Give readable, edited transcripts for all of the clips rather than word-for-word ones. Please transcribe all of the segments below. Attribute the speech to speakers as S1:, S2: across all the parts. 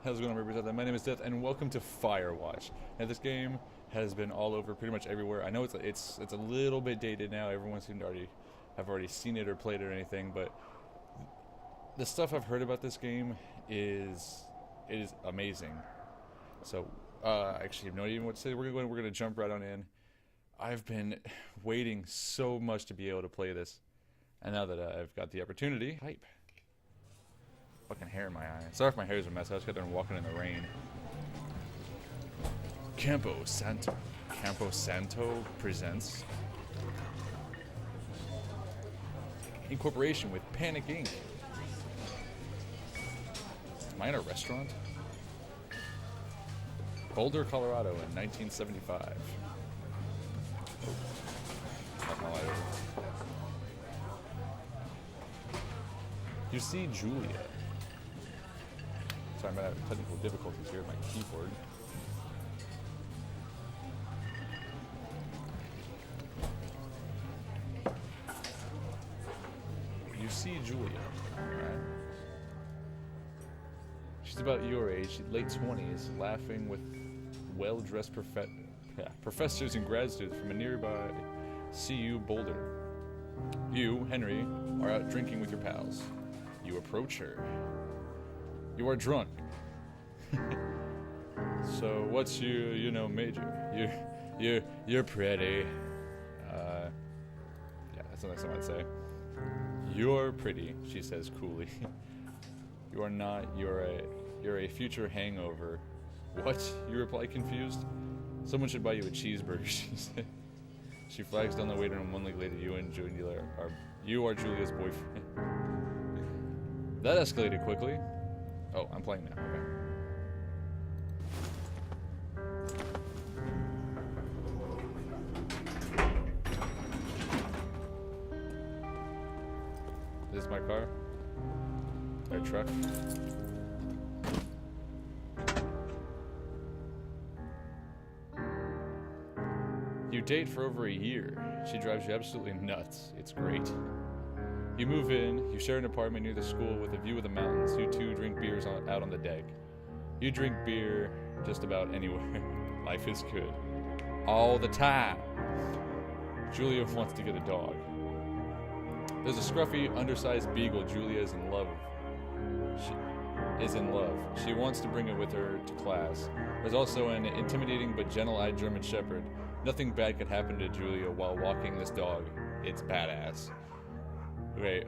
S1: How's it going, everybody? My name is Death, and welcome to FireWatch. Now, this game has been all over pretty much everywhere. I know it's a little bit dated now. Everyone seemed to have already seen it or played it or anything, but the stuff I've heard about this game is amazing. So, actually, I have no idea what to say. We're gonna jump right on in. I've been waiting so much to be able to play this, and now that I've got the opportunity, hype. Fucking hair in my eye. Sorry if my hair's a mess. I just got done walking in the rain. Campo Santo presents in cooperation with Panic Inc. Am I in a restaurant? Boulder, Colorado in 1975. Knock my light over. You see Julia. Sorry, I'm gonna have technical difficulties here with my keyboard. You see Julia, right? She's about your age, late 20s, laughing with well-dressed professors and grad students from a nearby CU Boulder. You, Henry, are out drinking with your pals. You approach her. You are drunk. So what's your, major? You're pretty. Yeah, that's something someone would say. You're pretty, she says coolly. You are not. You're a future hangover. What? You reply confused. Someone should buy you a cheeseburger, she said. She flags down the waiter, and one week later, you are Julia's boyfriend. That escalated quickly. Oh, I'm playing now. Okay. This is my car. Or truck. You date for over a year. She drives you absolutely nuts. It's great. You move in, you share an apartment near the school with a view of the mountains. You two drink beers out on the deck. You drink beer just about anywhere. Life is good. All the time. Julia wants to get a dog. There's a scruffy, undersized beagle Julia is in love with. She wants to bring it with her to class. There's also an intimidating but gentle-eyed German Shepherd. Nothing bad could happen to Julia while walking this dog. It's badass. Okay,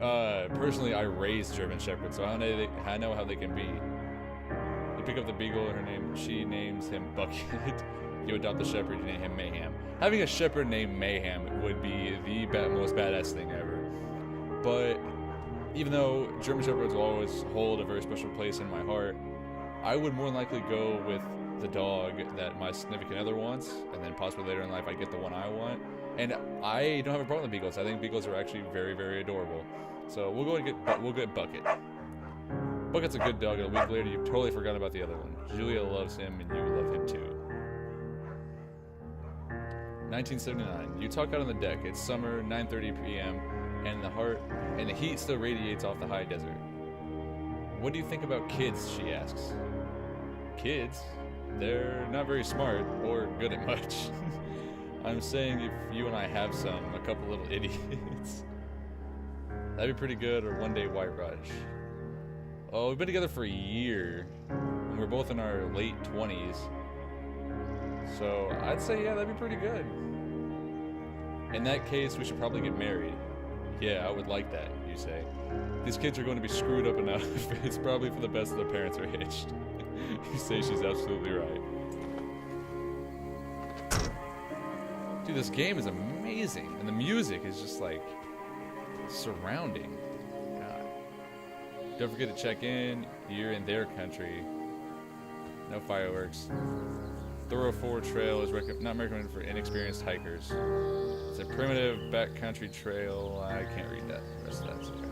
S1: personally, I raised German Shepherds, so I know how they can be. You pick up the beagle, she names him Bucket. You adopt the shepherd, you name him Mayhem. Having a shepherd named Mayhem would be the most badass thing ever. But even though German Shepherds will always hold a very special place in my heart, I would more than likely go with the dog that my significant other wants, and then possibly later in life I get the one I want. And I don't have a problem with beagles. I think beagles are actually very, very adorable. So we'll get Bucket. Bucket's a good dog, and a week later you've totally forgotten about the other one. Julia loves him, and you love him too. 1979. You talk out on the deck. It's summer, 9:30 p.m., and the heat still radiates off the high desert. What do you think about kids? She asks. Kids? They're not very smart or good at much. I'm saying if you and I have a couple little idiots. That'd be pretty good, or one day White Rush. Oh, we've been together for a year, and we're both in our late 20s. So I'd say, yeah, that'd be pretty good. In that case, we should probably get married. Yeah, I would like that, you say. These kids are going to be screwed up enough. It's probably for the best that the parents are hitched. You say she's absolutely right. Dude, this game is amazing, and the music is just like surrounding. God. Don't forget to check in. You're in their country. No fireworks. Thorough forward trail is not recommended for inexperienced hikers. It's a primitive backcountry trail. I can't read that. The rest of that's okay.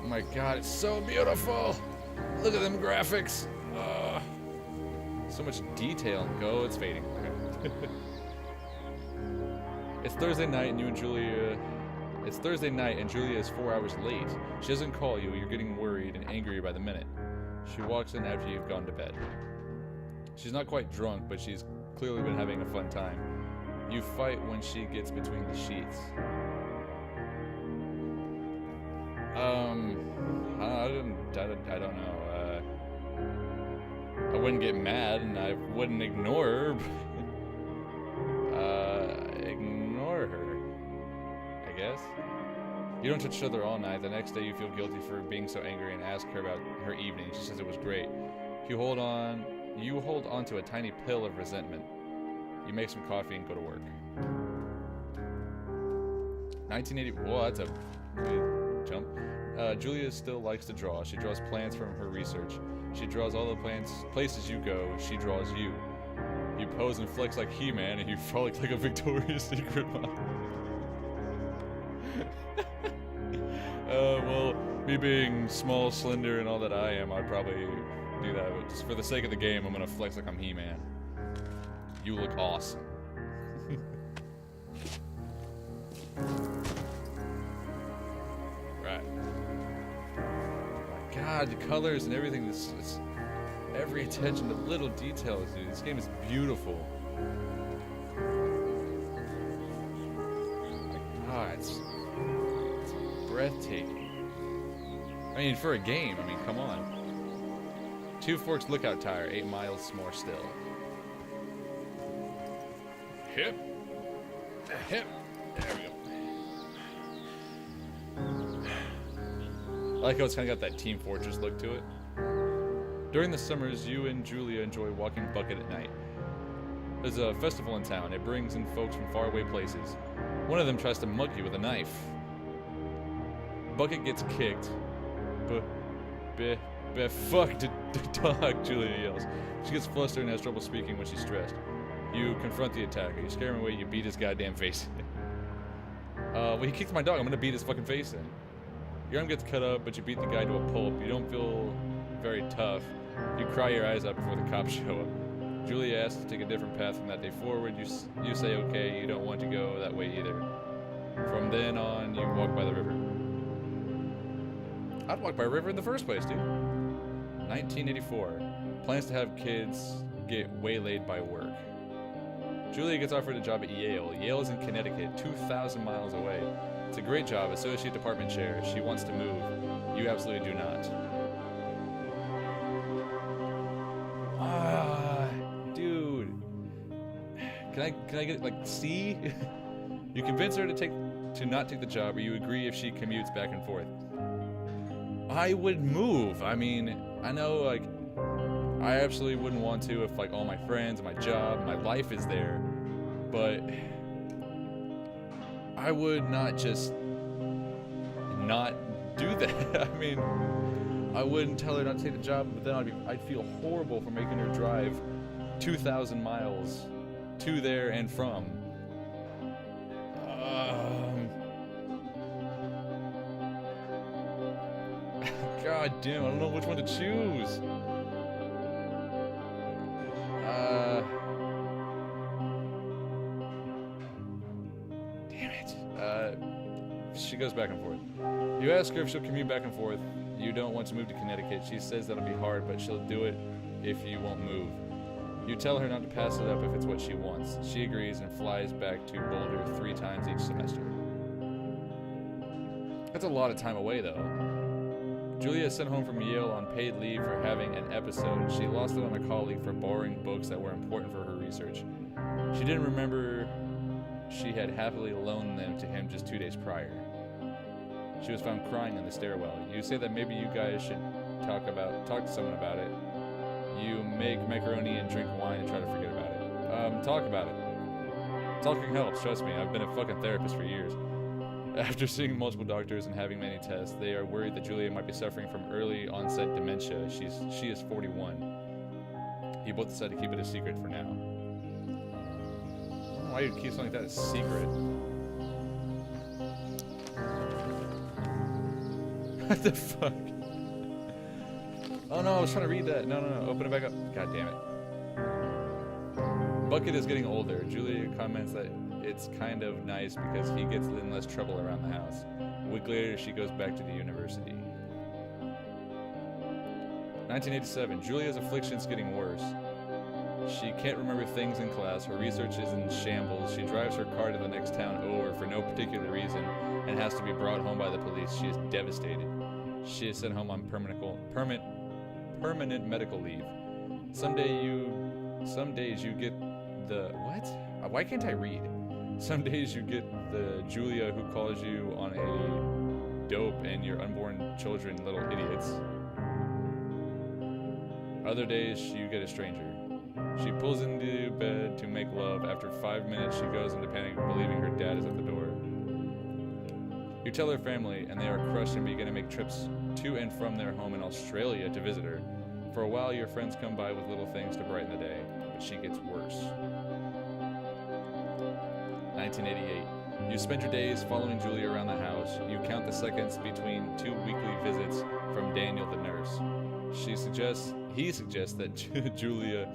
S1: Oh my God, it's so beautiful. Look at them graphics. So much detail. Go, it's fading. Okay. It's Thursday night and Julia is 4 hours late. She doesn't call you. You're getting worried and angry by the minute. She walks in after you've gone to bed. She's not quite drunk, but she's clearly been having a fun time. You fight when she gets between the sheets. I don't know. I wouldn't get mad, and I wouldn't ignore her. Ignore her, I guess. You don't touch each other all night. The next day you feel guilty for being so angry and ask her about her evening. She says it was great. You hold on to a tiny pill of resentment. You make some coffee and go to work. 1980. Whoa, that's a good jump. Julia still likes to draw. She draws plants from her research. She draws all the places you go. She draws you. You pose and flex like He-Man, and you frolic like a Victoria's Secret model. Well, me being small, slender, and all that I am, I'd probably do that. But just for the sake of the game, I'm gonna flex like I'm He-Man. You look awesome. Right. My God, the colors and everything. This every attention to little details, dude. This game is beautiful. My God, it's breathtaking. I mean, for a game, I mean, come on. Two Forks Lookout Tire, 8 miles more still. Hip. Hip. There we go. I like how it's kind of got that Team Fortress look to it. During the summers, you and Julia enjoy walking Bucket at night. There's a festival in town. It brings in folks from faraway places. One of them tries to mug you with a knife. Bucket gets kicked. Fuck the dog, Julia yells. She gets flustered and has trouble speaking when she's stressed. You confront the attacker. You scare him away, you beat his goddamn face in. Well, he kicked my dog. I'm gonna beat his fucking face in. Your arm gets cut up, but you beat the guy to a pulp. You don't feel very tough. You cry your eyes out before the cops show up. Julia asks to take a different path from that day forward. You say okay, you don't want to go that way either. From then on, you walk by the river. I'd walk by a river in the first place, dude. 1984. Plans to have kids get waylaid by work. Julia gets offered a job at Yale. Yale is in Connecticut, 2,000 miles away. It's a great job, associate department chair. She wants to move. You absolutely do not. Dude. Can I get like C? You convince her to not take the job, or you agree if she commutes back and forth. I would move. I mean, I know, like, I absolutely wouldn't want to if, like, all my friends, my job, my life is there, but I would not just not do that. I mean, I wouldn't tell her not to take the job, but then I'd feel horrible for making her drive 2,000 miles to there and from. God damn, I don't know which one to choose. Damn it. She goes back and forth. You ask her if she'll commute back and forth. You don't want to move to Connecticut. She says that'll be hard, but she'll do it if you won't move. You tell her not to pass it up if it's what she wants. She agrees and flies back to Boulder 3 times each semester. That's a lot of time away, though. Julia is sent home from Yale on paid leave for having an episode. She lost it on a colleague for borrowing books that were important for her research. She didn't remember she had happily loaned them to him just 2 days prior. She was found crying in the stairwell. You say that maybe you guys should talk to someone about it. You make macaroni and drink wine and try to forget about it. Talk about it. Talking helps, trust me. I've been a fucking therapist for years. After seeing multiple doctors and having many tests, they are worried that Julia might be suffering from early onset dementia. She is 41. You both decide to keep it a secret for now. I don't know why you'd keep something like that a secret. What the fuck? Oh no, I was trying to read that. No. Open it back up. God damn it. Bucket is getting older. Julia comments that it's kind of nice because he gets in less trouble around the house. A week later, she goes back to the university. 1987. Julia's affliction's getting worse. She can't remember things in class. Her research is in shambles. She drives her car to the next town over for no particular reason and has to be brought home by the police. She is devastated. She is sent home on permanent medical leave. Some days you get the what? Why can't I read? Some days you get the Julia who calls you on a dope and your unborn children little idiots. Other days you get a stranger. She pulls into bed to make love. After 5 minutes she goes into panic, believing her dad is at the door. You tell her family and they are crushed and begin to make trips to and from their home in Australia to visit her. For a while your friends come by with little things to brighten the day, but she gets worse. 1988. You spend your days following Julia around the house. You count the seconds between 2 weekly visits from Daniel the nurse. He suggests that Julia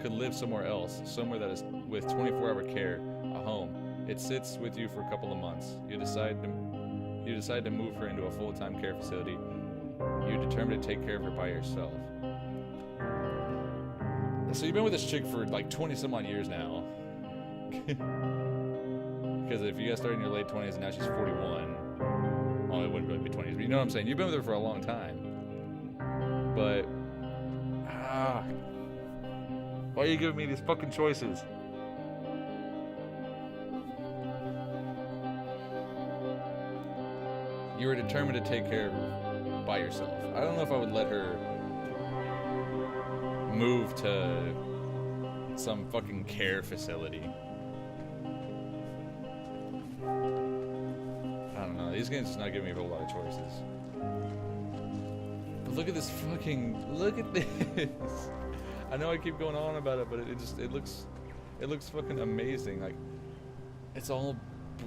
S1: could live somewhere else, somewhere that is with 24-hour care, a home. It sits with you for a couple of months. You decide to move her into a full-time care facility. You determine to take care of her by yourself. So you've been with this chick for like 20 some odd years now. Because if you guys started in your late 20s and now she's 41, well, it wouldn't really be 20s, but you know what I'm saying? You've been with her for a long time. But, why are you giving me these fucking choices? You were determined to take care of her by yourself. I don't know if I would let her move to some fucking care facility. I don't know. These games just not giving me a whole lot of choices. But look at this fucking... Look at this! I know I keep going on about it, but it looks fucking amazing. Like, it's all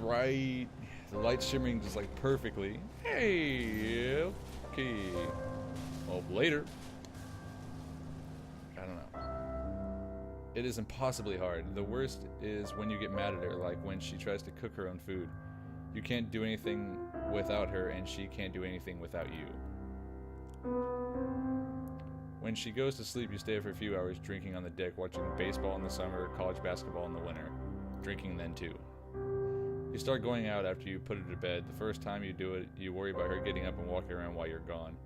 S1: bright, the light shimmering just like perfectly. Hey, okay. Well, later. I don't know. It is impossibly hard. The worst is when you get mad at her, like when she tries to cook her own food. You can't do anything without her, and she can't do anything without you. When she goes to sleep, you stay for a few hours drinking on the deck, watching baseball in the summer, college basketball in the winter. Drinking then too. You start going out after you put her to bed. The first time you do it, you worry about her getting up and walking around while you're gone.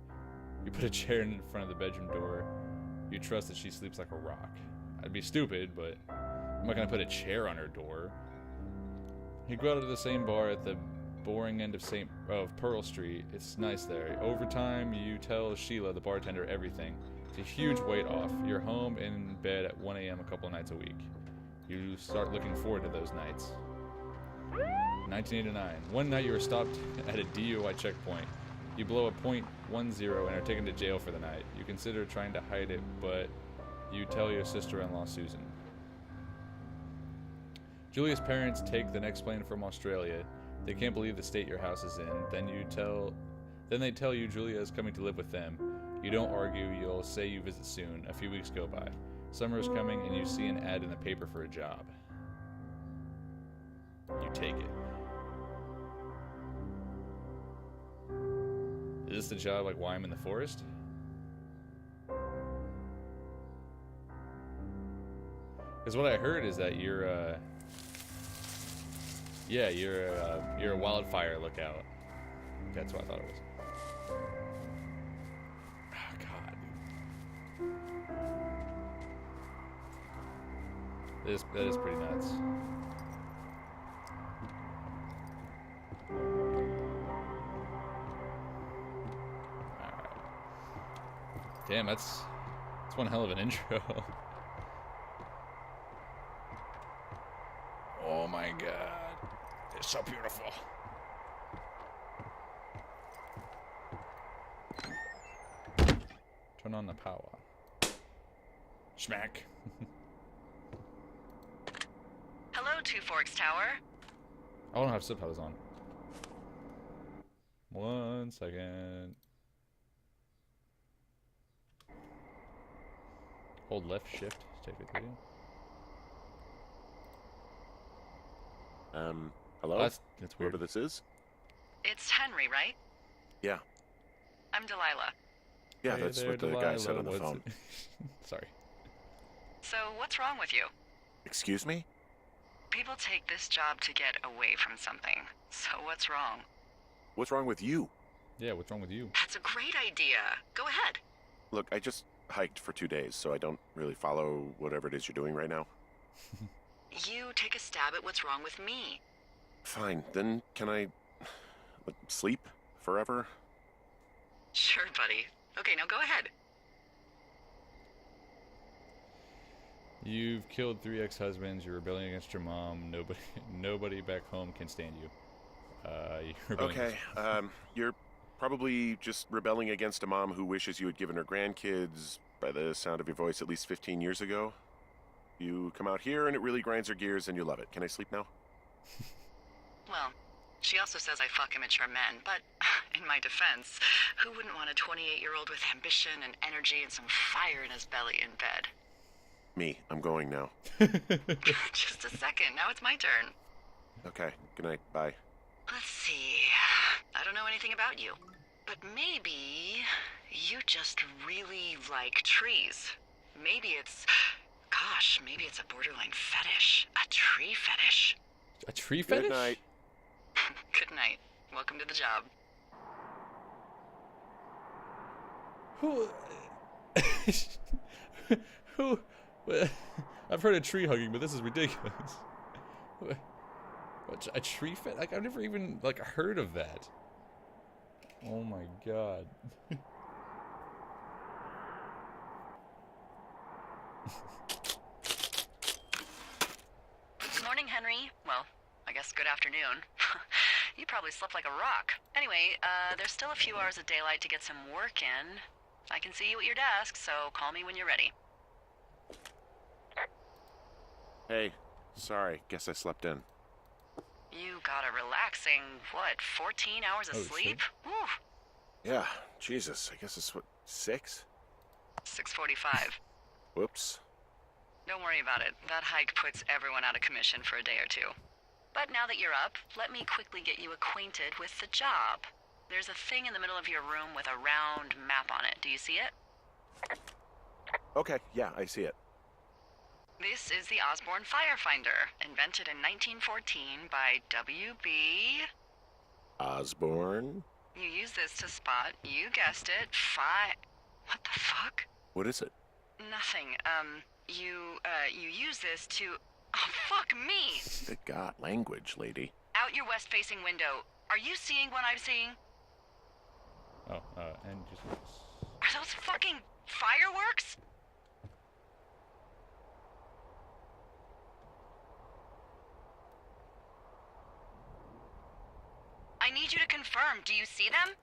S1: You put a chair in front of the bedroom door. You trust that she sleeps like a rock. I'd be stupid, but I'm not gonna put a chair on her door. You go out to the same bar at the boring end of Pearl Street. It's nice there. Over time, you tell Sheila, the bartender, everything. It's a huge weight off. You're home in bed at 1 a.m. a couple of nights a week. You start looking forward to those nights. 1989. One night you were stopped at a DUI checkpoint. You blow a .10 and are taken to jail for the night. You consider trying to hide it, but you tell your sister-in-law, Susan. Julia's parents take the next plane from Australia. They can't believe the state your house is in. Then they tell you Julia is coming to live with them. You don't argue. You'll say you visit soon. A few weeks go by. Summer is coming, and you see an ad in the paper for a job. You take it. Is this the job like Why I'm in the Forest? Because what I heard is that you're a wildfire lookout. That's what I thought it was. Oh, God. That is pretty nuts. Alright. Damn, that's one hell of an intro. Oh my God. It's so beautiful. Turn on the power. Schmack.
S2: Hello, Two Forks Tower.
S1: I don't have subtitles on. 1 second. Hold left shift to take the video.
S3: Hello?
S1: That's weird.
S3: Whoever this is?
S2: It's Henry, right?
S3: Yeah.
S2: I'm Delilah.
S3: Yeah,
S1: Hey
S3: that's
S1: there,
S3: what the guy said
S1: Delilah.
S3: on the
S1: What's
S3: phone.
S1: it? Sorry.
S2: So, what's wrong with you?
S3: Excuse me?
S2: People take this job to get away from something. So, what's wrong?
S3: What's wrong with you?
S1: Yeah, what's wrong with you?
S2: That's a great idea. Go ahead.
S3: Look, I just hiked for 2 days, so I don't really follow whatever it is you're doing right now.
S2: You take a stab at what's wrong with me.
S3: Fine, then can I sleep forever?
S2: Sure, buddy. Okay, now go ahead.
S1: You've killed 3 ex-husbands. You're rebelling against your mom. Nobody back home can stand you. You're rebelling
S3: Okay, you're probably just rebelling against a mom who wishes you had given her grandkids, by the sound of your voice, at least 15 years ago. You come out here and it really grinds her gears and you love it. Can I sleep now?
S2: Well, she also says I fuck immature men, but in my defense, who wouldn't want a 28-year-old with ambition and energy and some fire in his belly in bed?
S3: Me, I'm going now.
S2: Just a second, now it's my turn.
S3: Okay, good night, bye.
S2: Let's see. I don't know anything about you, but maybe you just really like trees. Maybe it's a borderline fetish. A tree fetish.
S1: A tree fetish?
S3: Good night.
S2: Good night. Welcome to the job.
S1: Who? Who? I've heard of tree hugging, but this is ridiculous. A tree fetish? Like, I've never even heard of that. Oh my god.
S2: Morning, Henry. Well, I guess good afternoon. You probably slept like a rock. Anyway, there's still a few hours of daylight to get some work in. I can see you at your desk, so call me when you're ready.
S3: Hey, sorry, guess I slept in.
S2: You got a relaxing, 14 hours of sleep? Whew.
S3: Yeah, Jesus, I guess it's 6?
S2: 6:45.
S3: Whoops.
S2: Don't worry about it. That hike puts everyone out of commission for a day or two. But now that you're up, let me quickly get you acquainted with the job. There's a thing in the middle of your room with a round map on it. Do you see it?
S3: Okay, yeah, I see it.
S2: This is the Osborne Firefinder, invented in 1914 by W.B.
S3: Osborne?
S2: You use this to spot, you guessed it, What the fuck?
S3: What is it?
S2: Nothing. You use this to... Oh, fuck me!
S3: Good God, language, lady.
S2: Out your west-facing window. Are you seeing what I'm seeing?
S1: Oh, and just...
S2: Are those fucking fireworks? I need you to confirm. Do you see them?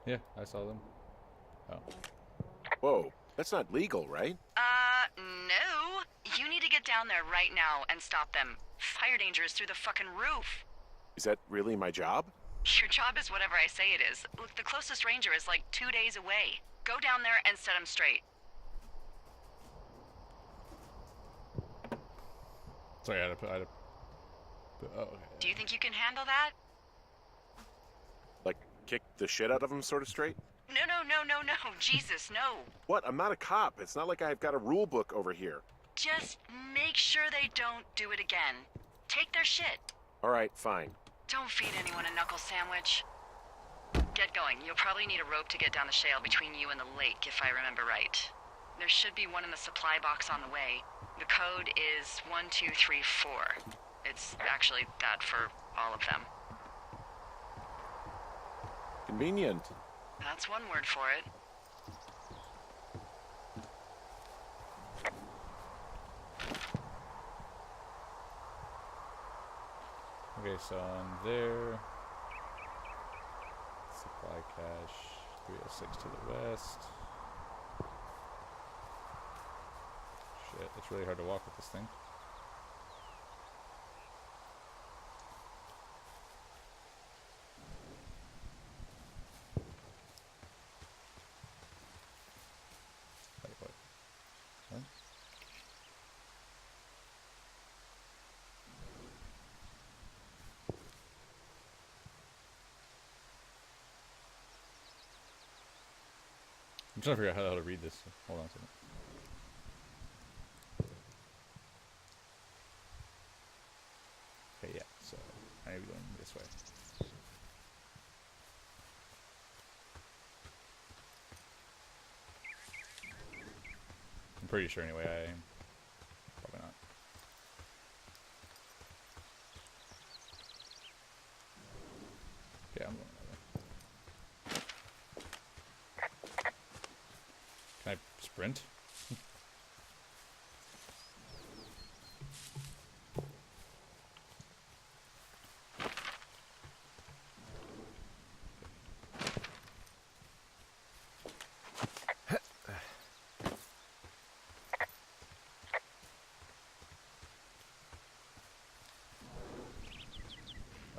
S1: Yeah, I saw them. Oh.
S3: Whoa, that's not legal, right?
S2: No. You need to get down there right now and stop them. Fire danger is through the fucking roof.
S3: Is that really my job?
S2: Your job is whatever I say it is. Look, the closest ranger is like 2 days away. Go down there and set him straight.
S1: Sorry, I had to oh, okay.
S2: Do you think you can handle that?
S3: Like, kick the shit out of him sort of straight?
S2: No. Jesus, no.
S3: What? I'm not a cop. It's not like I've got a rule book over here.
S2: Just make sure they don't do it again. Take their shit.
S3: All right, fine.
S2: Don't feed anyone a knuckle sandwich. Get going. You'll probably need a rope to get down the shale between you and the lake, if I remember right. There should be one in the supply box on the way. The code is 1234. It's actually that for all of them.
S3: Convenient.
S2: That's one word for it.
S1: Okay, so I'm there. Supply cache, 306 to the west. Shit, it's really hard to walk with this thing. What? Huh? I'm trying to figure out how the hell to read this. Hold on a second. Okay, yeah, so I am going this way. I'm pretty sure anyway, I am. Probably not. Yeah, I'm going that way. Can I sprint?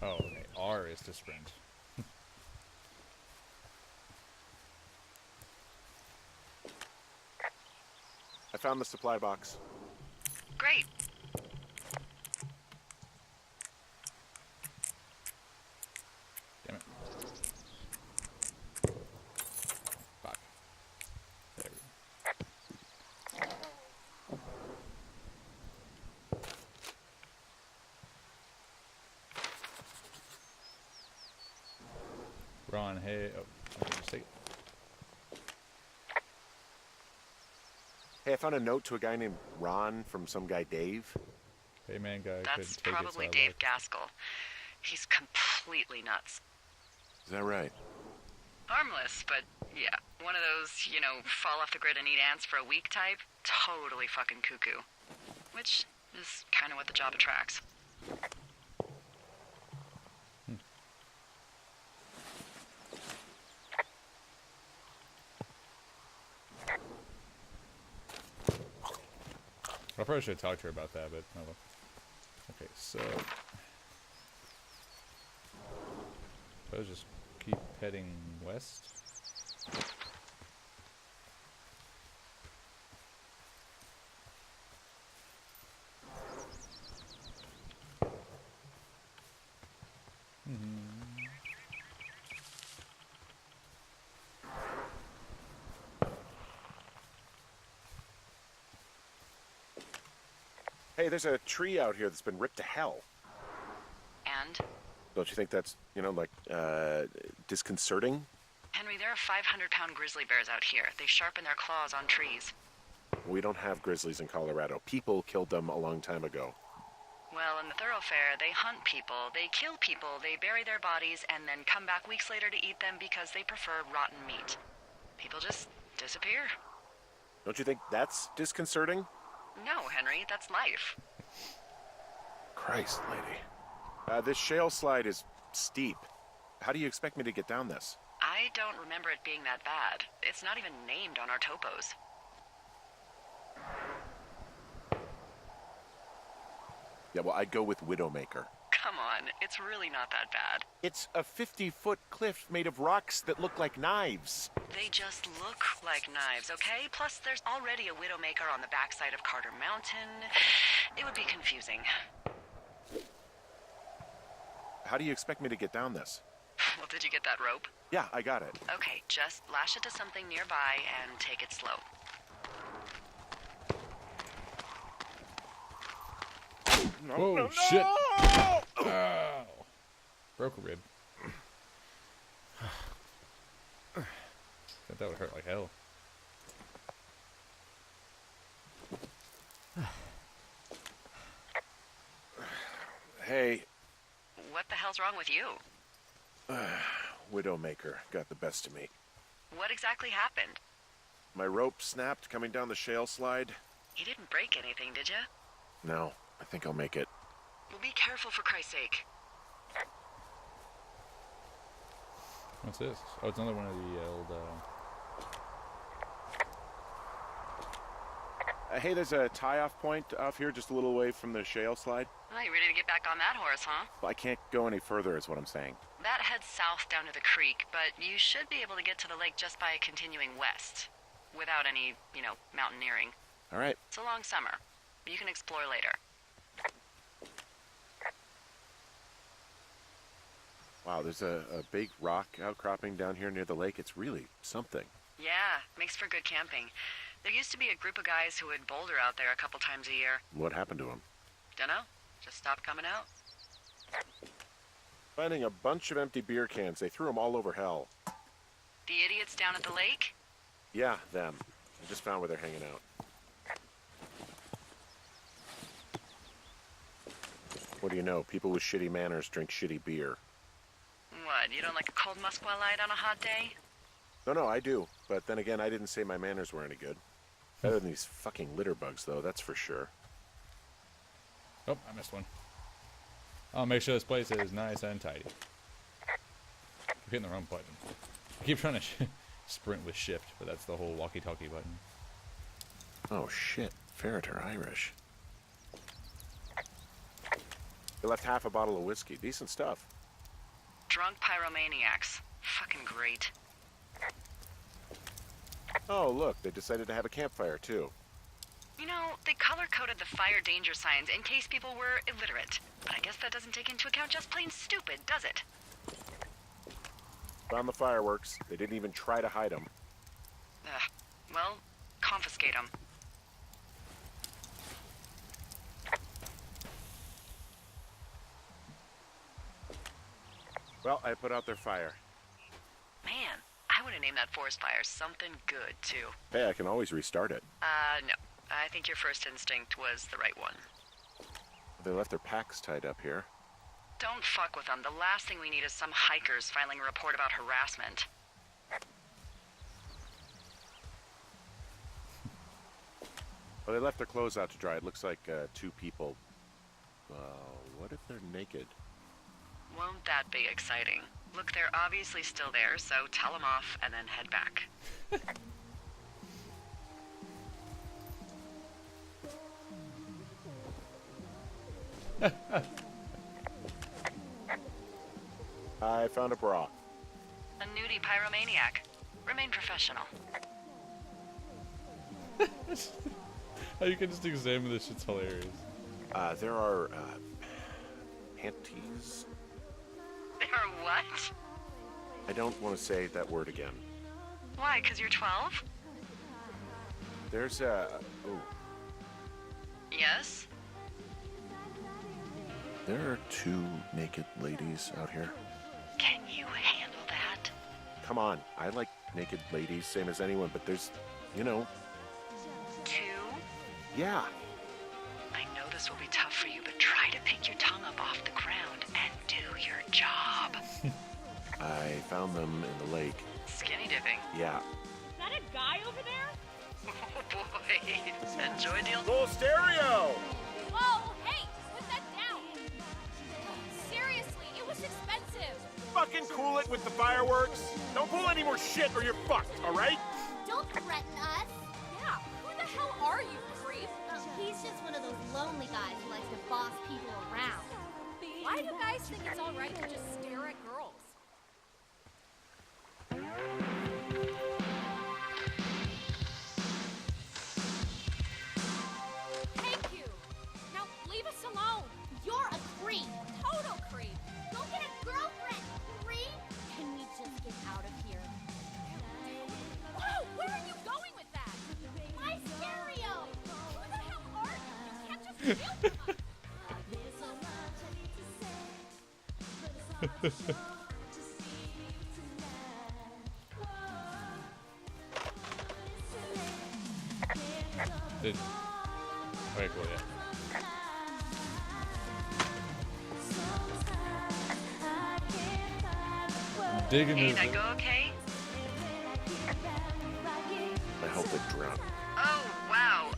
S1: Oh, okay. R is to sprint.
S3: I found the supply box.
S2: Great.
S1: Damn it. Fuck. There we go. Ron, hey. Oh, just take it.
S3: Hey, I found a note to a guy named Ron from some guy Dave.
S1: Hey, man, guy.
S2: That's
S1: couldn't take it,
S2: probably
S1: so I
S2: Dave
S1: left.
S2: Gaskell. He's completely nuts.
S3: Is that right?
S2: Harmless, but yeah, one of those, you know, fall off the grid and eat ants for a week type. Totally fucking cuckoo. Which is kind of what the job attracts.
S1: I probably should have talked to her about that, but oh well. Okay, so let's just keep heading west.
S3: Hey, there's a tree out here that's been ripped to hell.
S2: And,
S3: Don't you think that's, like, disconcerting?
S2: Henry, there are 500-pound grizzly bears out here. They sharpen their claws on trees.
S3: We don't have grizzlies in Colorado. People killed them a long time ago.
S2: Well, in the thoroughfare, they hunt people, they kill people, they bury their bodies, and then come back weeks later to eat them because they prefer rotten meat. People just disappear.
S3: Don't you think that's disconcerting?
S2: No, Henry, that's life.
S3: Christ, lady. This shale slide is steep. How do you expect me to get down this?
S2: I don't remember it being that bad. It's not even named on our topos.
S3: Yeah, well, I'd go with Widowmaker.
S2: Come on, it's really not that bad.
S3: It's a 50-foot cliff made of rocks that look like knives.
S2: They just look like knives, okay? Plus, there's already a Widowmaker on the backside of Carter Mountain. It would be confusing.
S3: How do you expect me to get down this?
S2: Well, did you get that rope?
S3: Yeah, I got it.
S2: Okay, just lash it to something nearby and take it slow.
S1: Oh, shit. Ow. Broke a rib. Thought that would hurt like hell.
S3: Hey,
S2: What the hell's wrong with you?
S3: Widowmaker got the best of me.
S2: What exactly happened?
S3: My rope snapped coming down the shale slide.
S2: You didn't break anything, did you?
S3: No, I think I'll make it.
S2: Well, be careful for Christ's sake.
S1: What's this? Oh, it's another one of the old,
S3: Hey, there's a tie-off point off here just a little away from the shale slide.
S2: Well, you ready to get back on that horse, huh?
S3: Well, I can't go any further is what I'm saying.
S2: That heads south down to the creek, but you should be able to get to the lake just by continuing west. Without any, mountaineering.
S3: All right.
S2: It's a long summer. You can explore later.
S3: Wow, there's a big rock outcropping down here near the lake. It's really something.
S2: Yeah, makes for good camping. There used to be a group of guys who would boulder out there a couple times a year.
S3: What happened to him?
S2: Dunno, just stopped coming out.
S3: Finding a bunch of empty beer cans. They threw them all over hell.
S2: The idiots down at the lake?
S3: Yeah, them. I just found where they're hanging out. What do you know? People with shitty manners drink shitty beer.
S2: What, you don't like a cold Musquat Light on a hot day?
S3: No, I do. But then again, I didn't say my manners were any good. Better than these fucking litter bugs, though, that's for sure.
S1: Oh, I missed one. I'll make sure this place is nice and tidy. I'm hitting the wrong button. I keep trying to sprint with shift, but that's the whole walkie-talkie button.
S3: Oh, shit. Ferret are Irish. They left half a bottle of whiskey. Decent stuff.
S2: Drunk pyromaniacs. Fucking great.
S3: Oh, look, they decided to have a campfire, too.
S2: You know, they color-coded the fire danger signs in case people were illiterate. But I guess that doesn't take into account just plain stupid, does it?
S3: Found the fireworks. They didn't even try to hide them.
S2: Ugh. Well, confiscate them.
S3: Well, I put out their fire.
S2: Man, I would have named that forest fire something good, too.
S3: Hey, I can always restart it.
S2: No. I think your first instinct was the right one.
S3: They left their packs tied up here.
S2: Don't fuck with them. The last thing we need is some hikers filing a report about harassment.
S3: Well, they left their clothes out to dry. It looks like 2 people. What if they're naked?
S2: Won't that be exciting? Look, they're obviously still there, so tell them off and then head back.
S3: I found a bra.
S2: A nudie pyromaniac. Remain professional.
S1: How you can just examine this shit's hilarious.
S3: There are, panties?
S2: There are what?
S3: I don't want to say that word again.
S2: Why, 'cause you're 12?
S3: There's a... Oh,
S2: Yes?
S3: there are 2 naked ladies out here.
S2: Can you handle that?
S3: Come on, I like naked ladies, same as anyone, but there's, you know...
S2: 2?
S3: Yeah.
S2: I know this will be tough for you, but try to pick your tongue up off the ground and do your job.
S3: I found them in the lake.
S2: Skinny dipping.
S3: Yeah.
S4: Is that a guy over there?
S2: Oh boy. Enjoy deal.
S3: Full stereo!
S4: Whoa, hey, put that down. Seriously, it was expensive.
S3: Fucking cool it with the fireworks. Don't pull any more shit or you're fucked, alright?
S5: Don't threaten us.
S4: Yeah, who the hell are you, creep?
S5: He's just one of those lonely guys who likes to boss people around.
S4: Why do guys think it's all right to just stare at girls? Thank you. Now leave us alone.
S5: You're a creep.
S4: Total creep.
S5: Go get a girlfriend, creep. Can we just get out of here?
S4: Whoa, where are you going with that?
S5: My stereo.
S4: Who the hell are you? You can't just steal from us.
S1: Did... Okay, cool, yeah. Digging
S2: Hey,
S1: this.
S2: that go okay?
S3: I hope they drown.
S2: Oh, wow.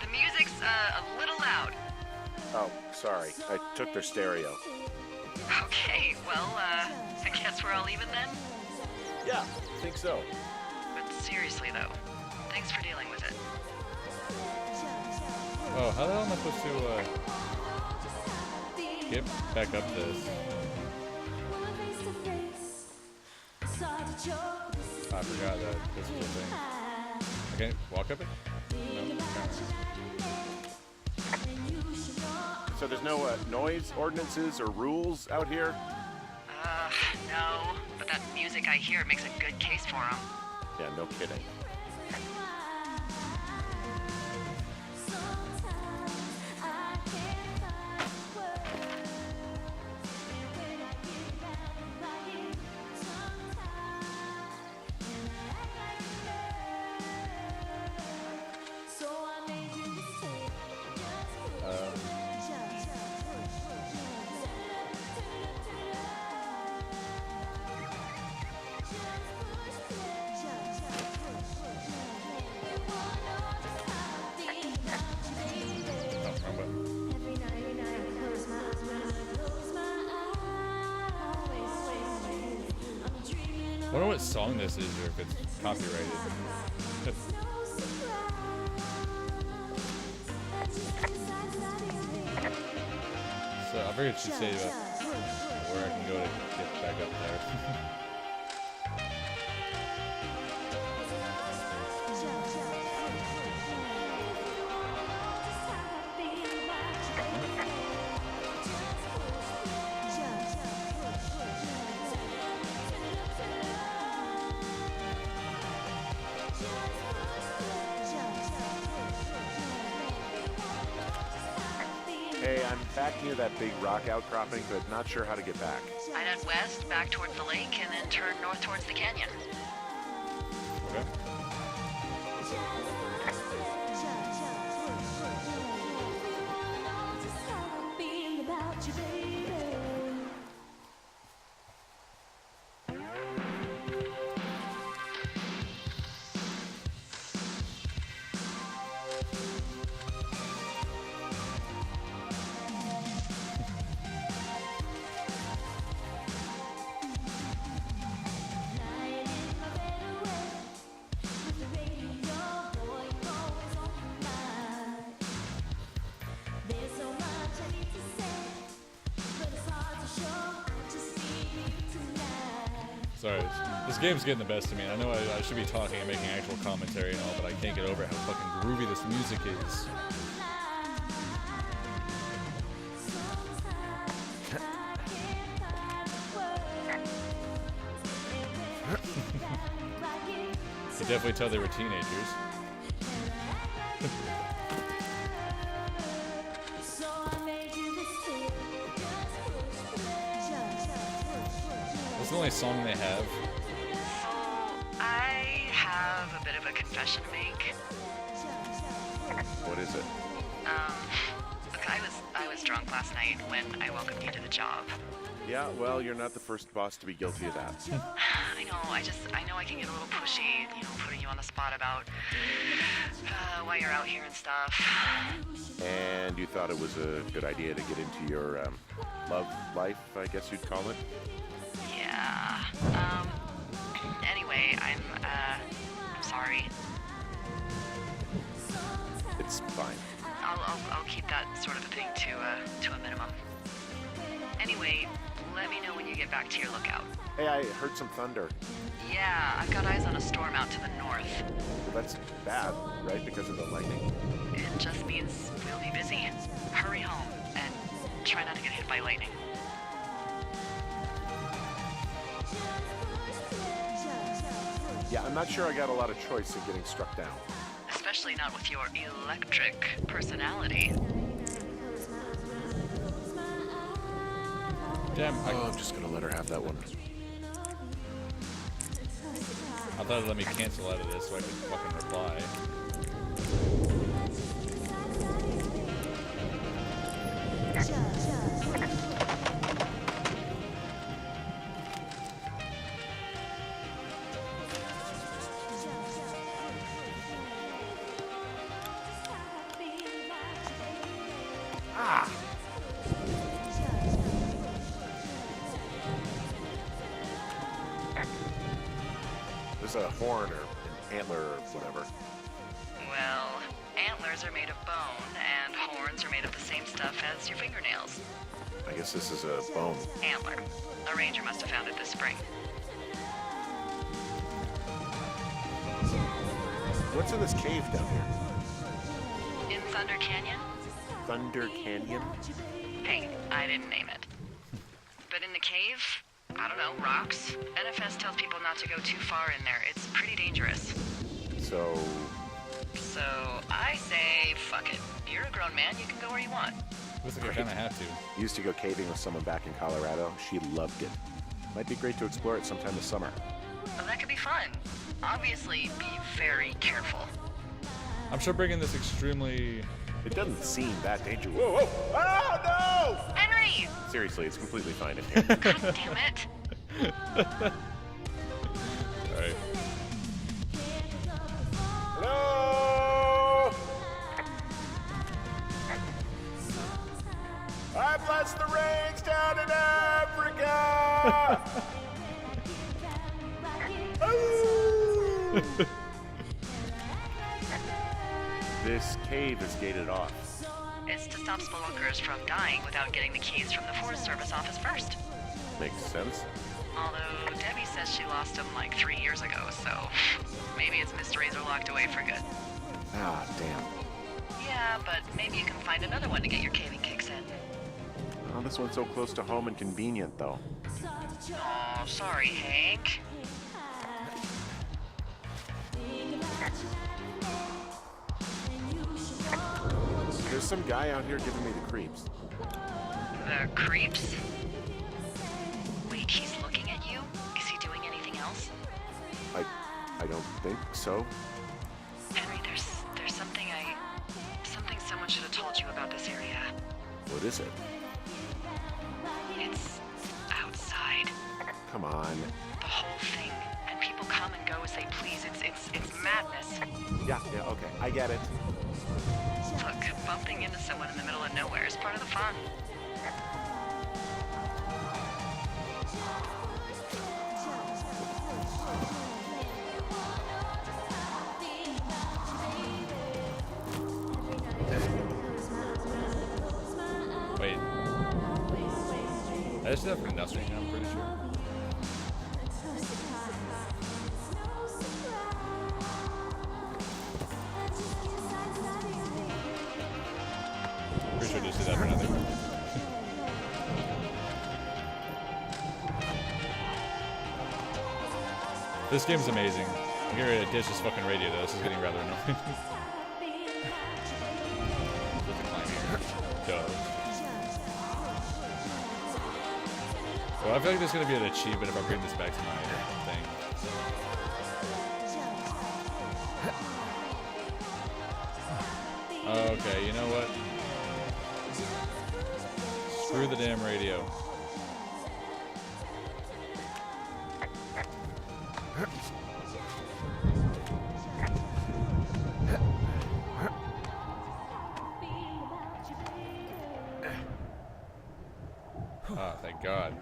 S2: The music's, a little loud.
S3: Oh, sorry. I took their stereo.
S2: Okay, well, I guess we're all even then?
S3: Yeah, think so.
S2: But seriously, though, thanks for dealing with it.
S1: Oh, how the hell am I supposed to, get back up this? I forgot that this was a thing. I can't walk up it? No,
S3: So there's no noise ordinances or rules out here?
S2: No. But that music I hear makes a good case for him.
S3: Yeah, no kidding.
S1: I wonder what song this is or if it's copyrighted. So I figured she'd say where I can go to get back up there.
S3: Hey, I'm back near that big rock outcropping, but not sure how to get back.
S2: I'd head west, back towards the lake, and then turn north towards the canyon.
S1: Okay. Sorry, this game's getting the best of me. I know I should be talking and making actual commentary and all, but I can't get over how fucking groovy this music is. You could definitely tell they were teenagers. That's the only song they have.
S2: So, I have a bit of a confession to make.
S3: What is it?
S2: Look, I was drunk last night when I welcomed you to the job.
S3: Yeah, well, you're not the first boss to be guilty of that.
S2: I know I can get a little pushy, putting you on the spot about why you're out here and stuff.
S3: And you thought it was a good idea to get into your love life, I guess you'd call it?
S2: Yeah. Anyway, I'm sorry.
S3: It's fine.
S2: I'll keep that sort of a thing to a minimum. Anyway, let me know when you get back to your lookout.
S3: Hey, I heard some thunder.
S2: Yeah, I've got eyes on a storm out to the north.
S3: Well, that's bad, right? Because of the lightning?
S2: It just means we'll be busy. Hurry home and try not to get hit by lightning.
S3: Yeah, I'm not sure I got a lot of choice in getting struck down.
S2: Especially not with your electric personality.
S1: Damn,
S3: I'm just gonna let her have that one.
S1: I thought it let me cancel out of this so I could fucking reply.
S3: There's a horn or an antler or whatever.
S2: Well, antlers are made of bone, and horns are made of the same stuff as your fingernails.
S3: I guess this is a bone.
S2: Antler. A ranger must have found it this spring.
S3: What's in this cave down here?
S2: In Thunder Canyon?
S3: Thunder Canyon?
S2: Hey, I didn't name it. But in the cave, I don't know, rocks. NFS tells people not to go too far in there. It's pretty dangerous.
S3: So,
S2: So I say, fuck it. You're a grown man. You can go where you want.
S1: Looks like I kind of have to.
S3: used to go caving with someone back in Colorado. She loved it. Might be great to explore it sometime this summer.
S2: Well, that could be fun. Obviously, be very careful.
S1: I'm sure bringing this extremely...
S3: It doesn't seem that dangerous. Whoa, whoa! Oh, no!
S2: Henry!
S3: Seriously, it's completely fine in here.
S2: God damn it.
S1: Alright.
S3: Hello! I bless the rains down in Africa! This cave is gated off.
S2: It's to stop spelunkers from dying without getting the keys from the Forest Service office first.
S3: Makes sense.
S2: Although Debbie says she lost them like 3 years ago, so maybe its mysteries are locked away for good.
S3: Ah, damn.
S2: Yeah, but maybe you can find another one to get your caving kicks in.
S3: Oh, this one's so close to home and convenient, though.
S2: Oh, sorry, Hank.
S3: There's some guy out here giving me the creeps.
S2: The creeps? Wait, he's looking at you? Is he doing anything else?
S3: I don't think so.
S2: Henry, there's something someone should have told you about this area.
S3: What is it?
S2: It's outside.
S3: Come on.
S2: The whole thing. And people come and go as they please. It's madness.
S3: Yeah, okay. I get it.
S2: Look, bumping into someone in the middle of nowhere is part of the fun.
S1: Wait. I just did that for nothing, I'm pretty sure. Pretty sure I just did that for nothing. This game's amazing. I'm getting ready to ditch this fucking radio though. This is getting rather annoying. Duh. Well, I feel like there's gonna be an achievement if I bring this back to my thing. Okay, you know what? Screw the damn radio. Oh, thank God.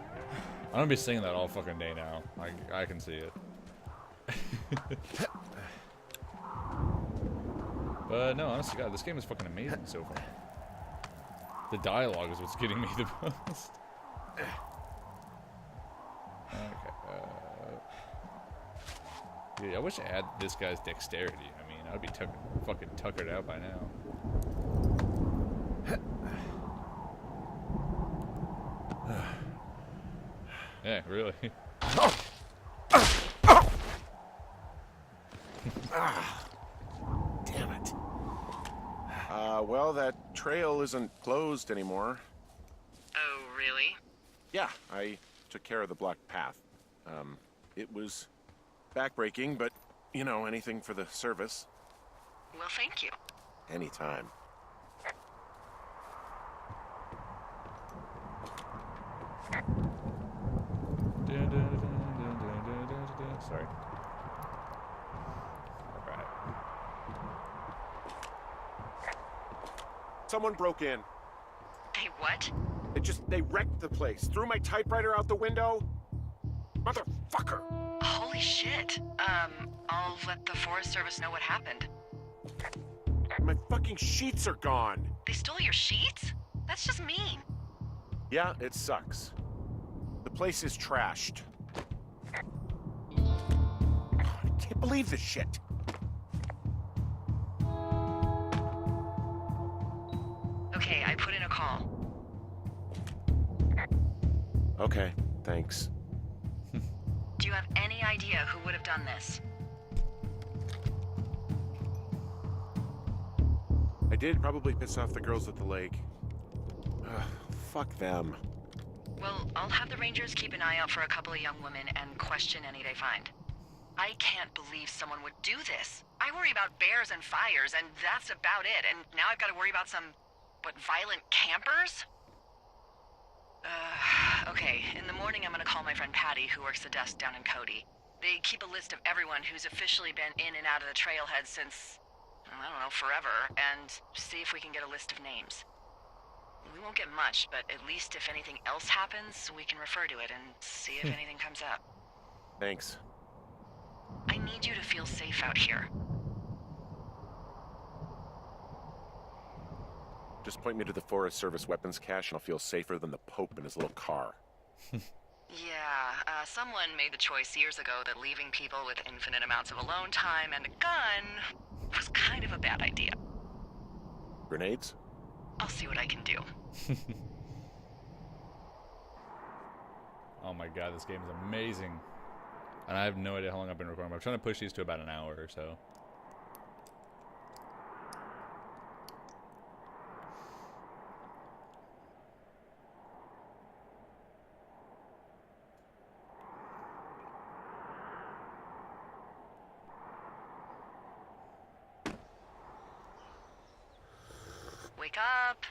S1: I'm gonna be singing that all fucking day now. I can see it. But no, honestly, God, this game is fucking amazing so far. The dialogue is what's getting me the most. Okay. Dude, I wish I had this guy's dexterity. I mean, I'd be fucking tuckered out by now. Yeah, really.
S3: Damn it. Well, that trail isn't closed anymore.
S2: Oh, really?
S3: Yeah, I took care of the blocked path. It was backbreaking, but, you know, anything for the service.
S2: Well, thank you.
S3: Anytime.
S1: Sorry. Alright.
S3: Someone broke in.
S2: Hey, what?
S3: They wrecked the place. Threw my typewriter out the window. Motherfucker!
S2: Holy shit. I'll let the Forest Service know what happened.
S3: My fucking sheets are gone.
S2: They stole your sheets? That's just mean.
S3: Yeah, it sucks. The place is trashed. I can't believe this shit.
S2: Okay, I put in a call.
S3: Okay, thanks.
S2: idea who would have done this?
S3: I did probably piss off the girls at the lake. Ugh, fuck them.
S2: Well, I'll have the Rangers keep an eye out for a couple of young women and question any they find. I can't believe someone would do this. I worry about bears and fires, and that's about it. And now I've got to worry about some, violent campers? Okay. In the morning, I'm gonna call my friend Patty, who works the desk down in Cody. They keep a list of everyone who's officially been in and out of the trailhead since, I don't know, forever, and see if we can get a list of names. We won't get much, but at least if anything else happens, we can refer to it and see if anything comes up.
S3: Thanks.
S2: I need you to feel safe out here.
S3: Just point me to the Forest Service weapons cache and I'll feel safer than the Pope in his little car.
S2: Yeah, someone made the choice years ago that leaving people with infinite amounts of alone time and a gun was kind of a bad idea.
S3: Grenades?
S2: I'll see what I can do.
S1: Oh my god, this game is amazing. And I have no idea how long I've been recording, but I'm trying to push these to about an hour or so.
S2: Wake up!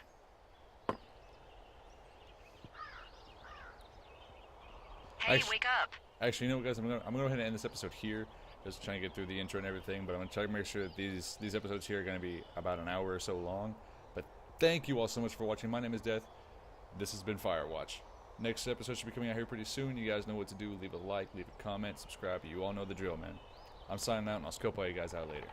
S2: Hey, wake up!
S1: Actually, you know what, guys? I'm gonna go ahead and end this episode here. Just trying to get through the intro and everything, but I'm gonna try to make sure that these episodes here are gonna be about an hour or so long. But thank you all so much for watching. My name is Death. This has been FireWatch. Next episode should be coming out here pretty soon. You guys know what to do. Leave a like, leave a comment, subscribe. You all know the drill, man. I'm signing out, and I'll scope all you guys out later.